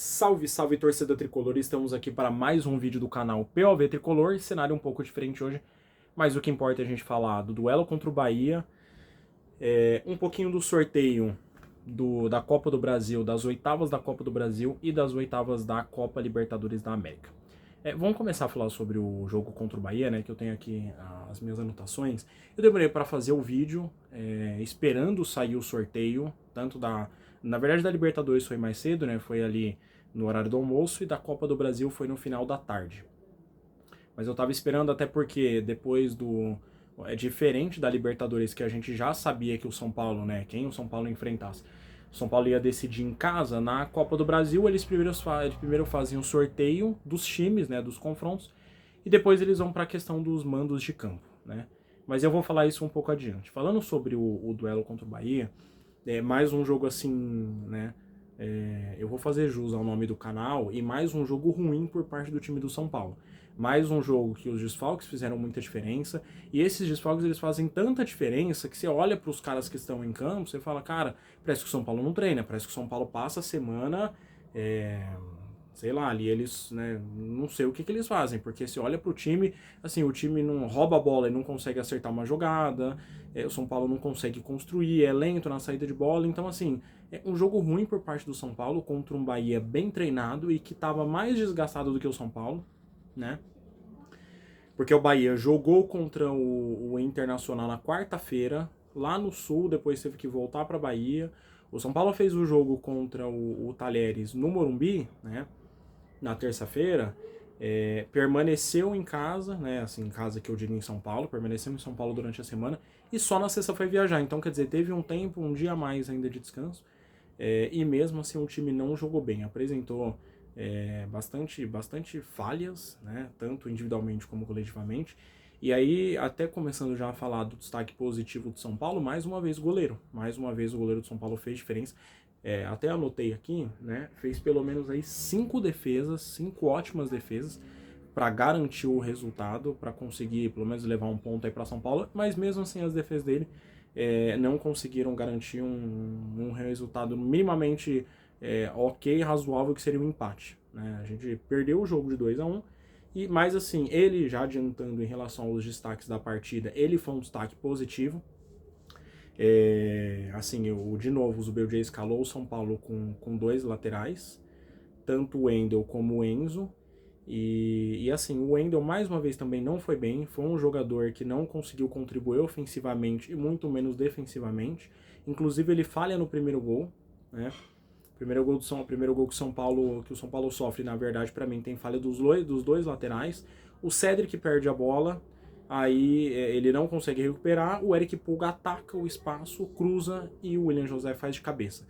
Salve, salve torcida tricolor, estamos aqui para mais um vídeo do canal POV Tricolor, cenário um pouco diferente hoje, mas o que importa é a gente falar do duelo contra o Bahia, um pouquinho do sorteio da Copa do Brasil, das oitavas da Copa do Brasil e das oitavas da Copa Libertadores da América. Vamos começar a falar sobre o jogo contra o Bahia, né, que eu tenho aqui as minhas anotações. Eu demorei para fazer o vídeo, esperando sair o sorteio, tanto na verdade da Libertadores foi mais cedo, né, foi ali no horário do almoço, e da Copa do Brasil foi no final da tarde. Mas eu tava esperando até porque depois é diferente da Libertadores, que a gente já sabia que o São Paulo, né, quem o São Paulo enfrentasse, o São Paulo ia decidir em casa. Na Copa do Brasil, eles primeiro faziam o sorteio dos times, né, dos confrontos, e depois eles vão para a questão dos mandos de campo, né? Mas eu vou falar isso um pouco adiante. Falando sobre o duelo contra o Bahia, é mais um jogo assim, né? Eu vou fazer jus ao nome do canal, e mais um jogo ruim por parte do time do São Paulo. Mais um jogo que os desfalques fizeram muita diferença, e esses desfalques eles fazem tanta diferença que você olha para os caras que estão em campo, você fala, cara, parece que o São Paulo não treina, parece que o São Paulo passa a semana, sei lá, ali eles, né, não sei o que eles fazem, porque você olha pro time, assim, o time não rouba a bola e não consegue acertar uma jogada, o São Paulo não consegue construir, é lento na saída de bola, então assim, é um jogo ruim por parte do São Paulo contra um Bahia bem treinado e que estava mais desgastado do que o São Paulo, né? Porque o Bahia jogou contra o Internacional na quarta-feira, lá no Sul, depois teve que voltar para Bahia. O São Paulo fez o jogo contra o Talheres no Morumbi, né? Na terça-feira, permaneceu em casa, né, assim, em casa que eu digo em São Paulo, permaneceu em São Paulo durante a semana, e só na sexta foi viajar. Então, quer dizer, teve um tempo, um dia a mais ainda de descanso, e mesmo assim o time não jogou bem, apresentou bastante falhas, né, tanto individualmente como coletivamente. E aí, até começando já a falar do destaque positivo do São Paulo, mais uma vez o goleiro. Mais uma vez o goleiro do São Paulo fez diferença. Até anotei aqui, né? Fez pelo menos aí 5 defesas, 5 ótimas defesas para garantir o resultado, para conseguir pelo menos levar um ponto aí para São Paulo. Mas mesmo assim as defesas dele não conseguiram garantir um resultado minimamente ok, razoável, que seria um empate, né? A gente perdeu o jogo de 2-1. Mas assim, ele já adiantando em relação aos destaques da partida, ele foi um destaque positivo. Assim, de novo, o Zubeldia escalou o São Paulo com 2 laterais, tanto o Wendel como o Enzo. E assim, o Wendel mais uma vez também não foi bem, foi um jogador que não conseguiu contribuir ofensivamente e muito menos defensivamente. Inclusive ele falha no primeiro gol, né? Primeiro gol que o São Paulo sofre, na verdade, para mim, tem falha dos dois laterais. O Cedric perde a bola, aí ele não consegue recuperar, o Eric Pulga ataca o espaço, cruza e o William José faz de cabeça.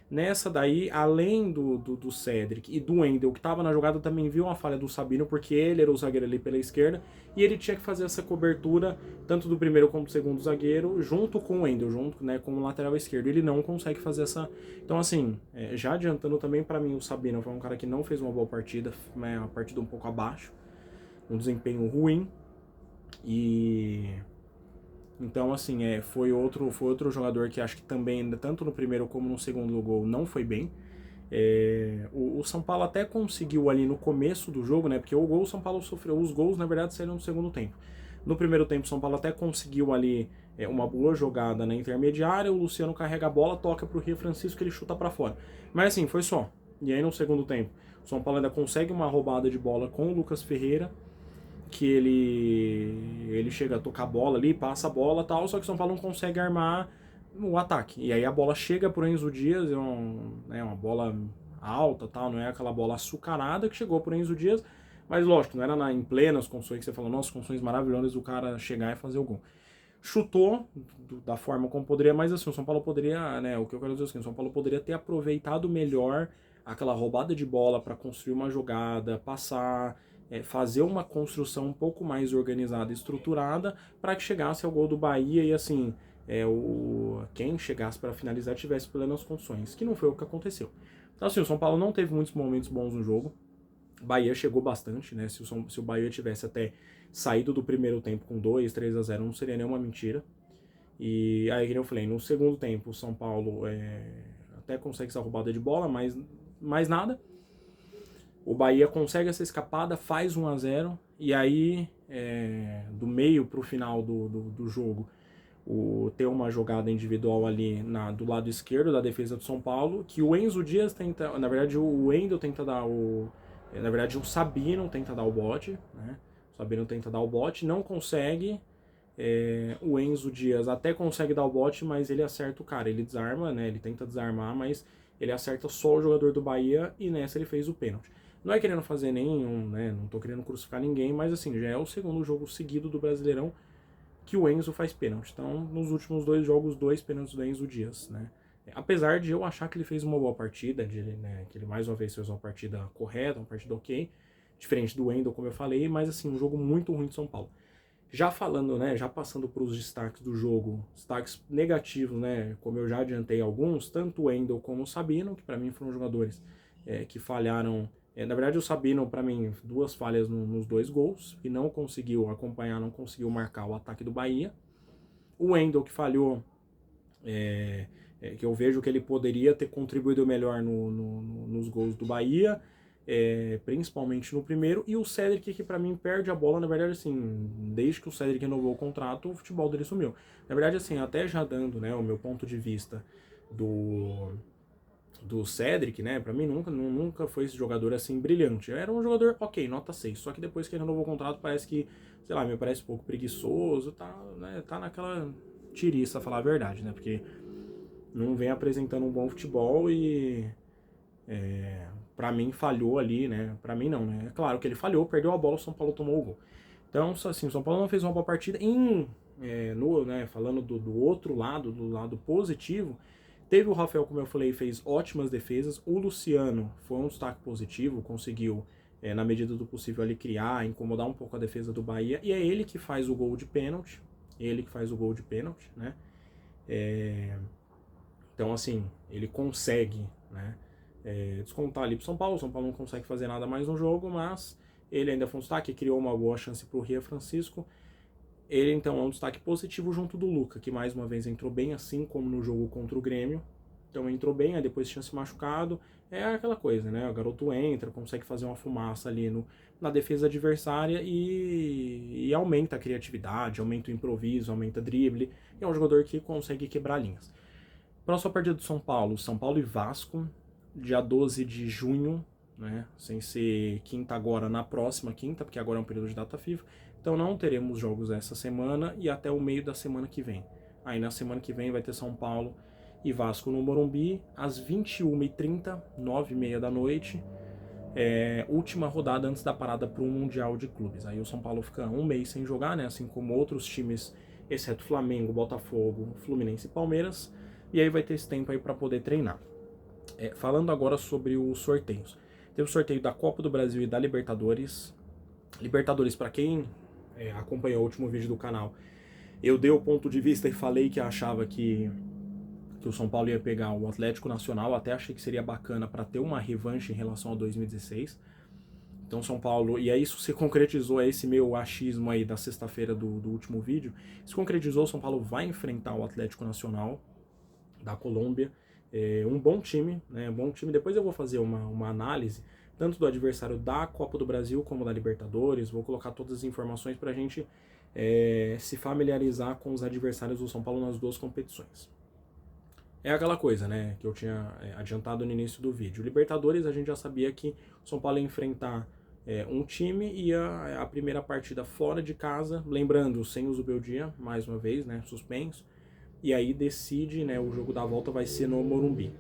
Nessa daí, além do Cedric e do Wendel, que estava na jogada, também viu uma falha do Sabino, porque ele era o zagueiro ali pela esquerda, e ele tinha que fazer essa cobertura, tanto do primeiro como do segundo zagueiro, junto com o Wendel, junto, né, com o lateral esquerdo. Ele não consegue fazer essa... Então, assim, já adiantando também, para mim, o Sabino foi um cara que não fez uma boa partida, né, uma partida um pouco abaixo, um desempenho ruim, e... Então, assim, foi outro jogador que acho que também, tanto no primeiro como no segundo gol, não foi bem. O São Paulo até conseguiu ali no começo do jogo, né? Porque o São Paulo sofreu, os gols na verdade saíram no segundo tempo. No primeiro tempo, o São Paulo até conseguiu ali uma boa jogada na intermediária. O Luciano carrega a bola, toca pro Rio Francisco, ele chuta para fora. Mas assim, foi só. E aí no segundo tempo, o São Paulo ainda consegue uma roubada de bola com o Lucas Ferreira, que ele chega a tocar a bola ali, passa a bola e tal, só que o São Paulo não consegue armar o ataque. E aí a bola chega pro Enzo Dias, uma bola alta, tal, não é aquela bola açucarada que chegou pro Enzo Dias, mas lógico, não era em plenas condições que você fala, nossa, condições maravilhosas do cara chegar e fazer o gol. Chutou da forma como poderia, mas assim, o São Paulo poderia, né, o que eu quero dizer é o São Paulo poderia ter aproveitado melhor aquela roubada de bola para construir uma jogada, passar, fazer uma construção um pouco mais organizada e estruturada para que chegasse ao gol do Bahia e assim, quem chegasse para finalizar tivesse plenas condições, que não foi o que aconteceu. Então assim, o São Paulo não teve muitos momentos bons no jogo. O Bahia chegou bastante, né? Se o Bahia tivesse até saído do primeiro tempo com 2-3-0, não seria nenhuma mentira. E aí, como eu falei, no segundo tempo o São Paulo até consegue essa roubada de bola, mas mais nada. O Bahia consegue essa escapada, faz 1-0, e aí, do meio para o final do jogo, tem uma jogada individual ali do lado esquerdo da defesa do São Paulo, que o Enzo Dias tenta, na verdade o Wendel tenta dar na verdade o Sabino tenta dar o bote, né? O Sabino tenta dar o bote, não consegue, o Enzo Dias até consegue dar o bote, mas ele acerta o cara, ele desarma, né? Ele tenta desarmar, mas ele acerta só o jogador do Bahia e nessa ele fez o pênalti. Não é querendo fazer nenhum, né? Não tô querendo crucificar ninguém, mas assim, já é o segundo jogo seguido do Brasileirão que o Enzo faz pênalti. Então, nos últimos 2 jogos, 2 pênaltis do Enzo Dias, né? Apesar de eu achar que ele fez uma boa partida, né, que ele mais uma vez fez uma partida correta, uma partida ok, diferente do Wendel, como eu falei, mas assim, um jogo muito ruim de São Paulo. Já falando, né, já passando para os destaques do jogo, destaques negativos, né, como eu já adiantei alguns, tanto o Wendel como o Sabino, que para mim foram jogadores que falharam. Na verdade, o Sabino, para mim, 2 falhas nos 2 gols, e não conseguiu acompanhar, não conseguiu marcar o ataque do Bahia. O Wendel, que falhou, que eu vejo que ele poderia ter contribuído melhor nos gols do Bahia, principalmente no primeiro, e o Cédric, que para mim perde a bola, na verdade, assim, desde que o Cédric renovou o contrato, o futebol dele sumiu. Na verdade, assim, até já dando, né, o meu ponto de vista do Cédric, né, pra mim nunca foi esse jogador assim brilhante. Era um jogador, ok, nota 6, só que depois que ele renovou o contrato parece que, sei lá, me parece um pouco preguiçoso, tá naquela tiriça, a falar a verdade, né, porque não vem apresentando um bom futebol e pra mim falhou ali, né, pra mim não, né, é claro que ele falhou, perdeu a bola, o São Paulo tomou o gol. Então, assim, o São Paulo não fez uma boa partida. Né, falando do outro lado, do lado positivo, teve o Rafael, como eu falei, fez ótimas defesas. O Luciano foi um destaque positivo, conseguiu, na medida do possível, ali criar, incomodar um pouco a defesa do Bahia. E é ele que faz o gol de pênalti. Ele que faz o gol de pênalti, né? Então, assim, ele consegue, né, descontar ali pro São Paulo. O São Paulo não consegue fazer nada mais no jogo, mas ele ainda foi um destaque, criou uma boa chance pro Ria Francisco. Ele, então, é um destaque positivo junto do Luca, que mais uma vez entrou bem, assim como no jogo contra o Grêmio. Então entrou bem, aí depois tinha se machucado. É aquela coisa, né? O garoto entra, consegue fazer uma fumaça ali na defesa adversária e aumenta a criatividade, aumenta o improviso, aumenta o drible. E é um jogador que consegue quebrar linhas. Próxima partida do São Paulo e Vasco, dia 12 de junho, né? Sem ser quinta agora, na próxima quinta, porque agora é um período de data FIFA. Então não teremos jogos essa semana e até o meio da semana que vem. Aí na semana que vem vai ter São Paulo e Vasco no Morumbi, às 21h30, 9h30 da noite. Última rodada antes da parada para o Mundial de Clubes. Aí o São Paulo fica um mês sem jogar, né? Assim como outros times, exceto Flamengo, Botafogo, Fluminense e Palmeiras. E aí vai ter esse tempo aí para poder treinar. Falando agora sobre os sorteios. Teve o sorteio da Copa do Brasil e da Libertadores. Libertadores, para quem acompanhou o último vídeo do canal, eu dei o ponto de vista e falei que achava que o São Paulo ia pegar o Atlético Nacional. Até achei que seria bacana para ter uma revanche em relação a 2016. Então São Paulo, e aí isso se concretizou, esse meu achismo aí da sexta-feira do último vídeo, se concretizou. O São Paulo vai enfrentar o Atlético Nacional da Colômbia. Um bom time, né? Um bom time. Depois eu vou fazer uma análise tanto do adversário da Copa do Brasil como da Libertadores. Vou colocar todas as informações para a gente se familiarizar com os adversários do São Paulo nas 2 competições. É aquela coisa, né, que eu tinha adiantado no início do vídeo. Libertadores, a gente já sabia que o São Paulo ia enfrentar um time e a primeira partida fora de casa, lembrando, sem o Zubeldia, mais uma vez, né, suspenso. E aí decide, né, o jogo da volta vai ser no Morumbi.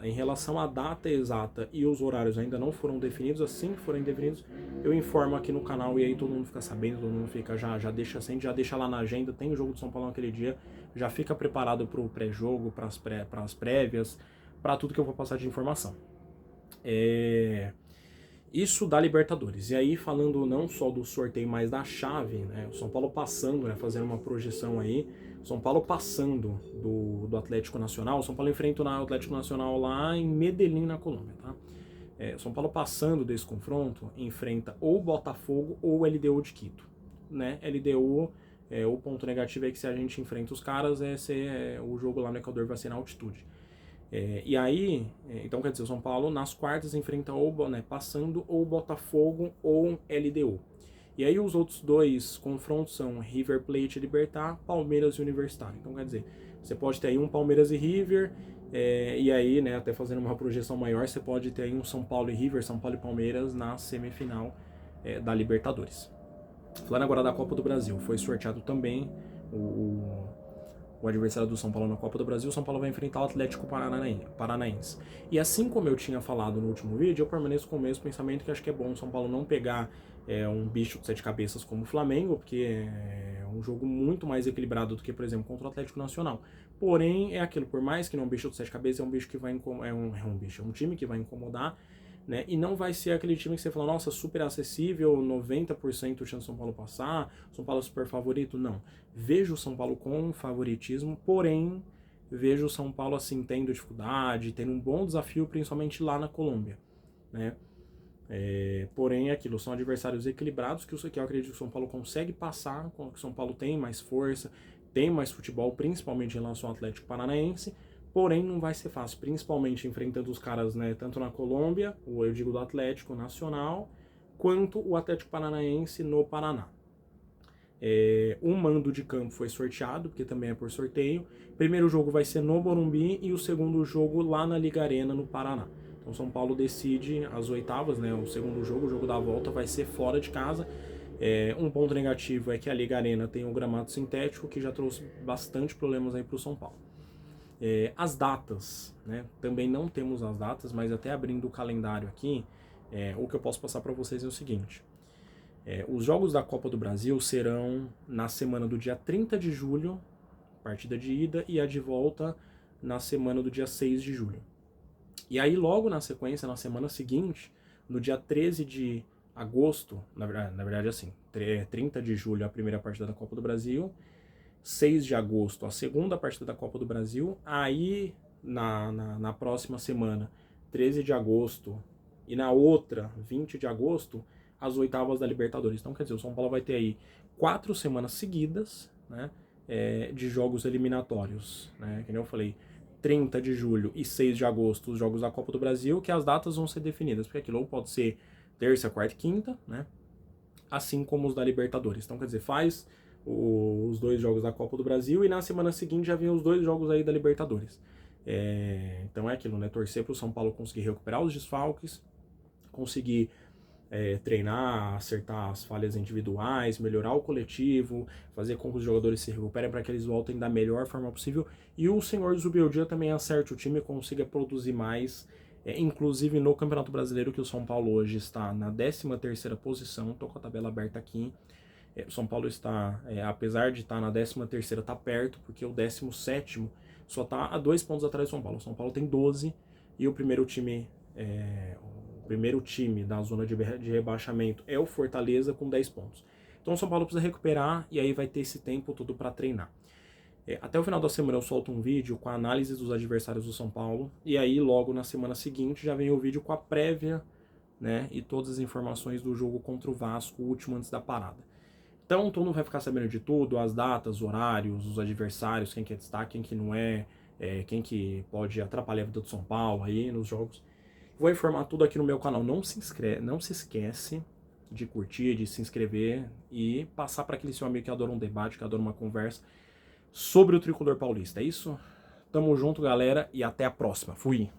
Em relação à data exata e os horários ainda não foram definidos. Assim que forem definidos, eu informo aqui no canal e aí todo mundo fica sabendo, todo mundo fica, já deixa assim, já deixa lá na agenda, tem o jogo do São Paulo naquele dia, já fica preparado para o pré-jogo, para as prévias, para tudo que eu vou passar de informação. Isso da Libertadores. E aí, falando não só do sorteio, mas da chave, né? O São Paulo passando, né? Fazendo uma projeção aí. O São Paulo passando do Atlético Nacional. O São Paulo enfrenta o Atlético Nacional lá em Medellín, na Colômbia, tá? O São Paulo passando desse confronto, enfrenta ou Botafogo ou LDU de Quito, né? LDU, o ponto negativo é que se a gente enfrenta os caras, o jogo lá no Equador vai ser na altitude. E aí, então quer dizer, o São Paulo nas quartas enfrenta ou, né, passando ou Botafogo ou LDU. E aí os outros dois confrontos são River Plate e Libertad, Palmeiras e Universitário. Então quer dizer, você pode ter aí um Palmeiras e River, e aí, né, até fazendo uma projeção maior, você pode ter aí um São Paulo e River, São Paulo e Palmeiras na semifinal da Libertadores. Falando agora da Copa do Brasil, foi sorteado também o adversário do São Paulo na Copa do Brasil. O São Paulo vai enfrentar o Atlético Paranaense. E assim como eu tinha falado no último vídeo, eu permaneço com o mesmo pensamento, que acho que é bom o São Paulo não pegar um bicho de 7 cabeças como o Flamengo, porque é um jogo muito mais equilibrado do que, por exemplo, contra o Atlético Nacional. Porém, é aquilo, por mais que não é um bicho de 7 cabeças, é um bicho que vai é um time que vai incomodar, né? E não vai ser aquele time que você fala, nossa, super acessível, 90% chance de São Paulo passar, São Paulo é super favorito. Não. Vejo o São Paulo com favoritismo, porém, vejo o São Paulo assim, tendo dificuldade, tendo um bom desafio, principalmente lá na Colômbia, né? Porém, é aquilo, são adversários equilibrados que eu acredito que o São Paulo consegue passar, que o São Paulo tem mais força, tem mais futebol, principalmente em relação ao Atlético Paranaense, porém não vai ser fácil, principalmente enfrentando os caras, né, tanto na Colômbia, ou eu digo do Atlético Nacional, quanto o Atlético Paranaense no Paraná. Um mando de campo foi sorteado, porque também é por sorteio. O primeiro jogo vai ser no Morumbi e o segundo jogo lá na Liga Arena, no Paraná. Então São Paulo decide as oitavas, né, o segundo jogo, o jogo da volta, vai ser fora de casa. Um ponto negativo é que a Liga Arena tem um gramado sintético, que já trouxe bastante problemas aí para o São Paulo. As datas, né? Também não temos as datas, mas até abrindo o calendário aqui, o que eu posso passar para vocês é o seguinte. Os jogos da Copa do Brasil serão na semana do dia 30 de julho, partida de ida, e a de volta na semana do dia 6 de julho. E aí logo na sequência, na semana seguinte, no dia 13 de agosto, na verdade assim, 30 de julho a primeira partida da Copa do Brasil, 6 de agosto a segunda partida da Copa do Brasil, aí na próxima semana, 13 de agosto, e na outra, 20 de agosto, as oitavas da Libertadores. Então, quer dizer, o São Paulo vai ter aí 4 semanas seguidas, né, de jogos eliminatórios, né, que nem eu falei, 30 de julho e 6 de agosto, os jogos da Copa do Brasil, que as datas vão ser definidas, porque aquilo ou pode ser terça, quarta e quinta, né, assim como os da Libertadores. Então, quer dizer, faz os 2 jogos da Copa do Brasil e na semana seguinte já vem os 2 jogos aí da Libertadores. Então é aquilo, né? Torcer para o São Paulo conseguir recuperar os desfalques, conseguir treinar, acertar as falhas individuais, melhorar o coletivo, fazer com que os jogadores se recuperem para que eles voltem da melhor forma possível. E o senhor Zubeldia também acerte o time e consiga produzir mais, inclusive no Campeonato Brasileiro, que o São Paulo hoje está na 13ª posição, estou com a tabela aberta aqui. O São Paulo está, apesar de estar na 13ª, está perto, porque o 17º só está a 2 pontos atrás do São Paulo. O São Paulo tem 12 e o primeiro time da zona de rebaixamento é o Fortaleza com 10 pontos. Então o São Paulo precisa recuperar e aí vai ter esse tempo todo para treinar. Até o final da semana eu solto um vídeo com a análise dos adversários do São Paulo e aí logo na semana seguinte já vem o vídeo com a prévia, né, e todas as informações do jogo contra o Vasco, o último antes da parada. Então todo mundo vai ficar sabendo de tudo, as datas, os horários, os adversários, quem que é destaque, quem que não quem que pode atrapalhar a vida do São Paulo aí nos jogos. Vou informar tudo aqui no meu canal. Não se esquece de curtir, de se inscrever e passar para aquele seu amigo que adora um debate, que adora uma conversa sobre o tricolor paulista. É isso? Tamo junto, galera, e até a próxima. Fui!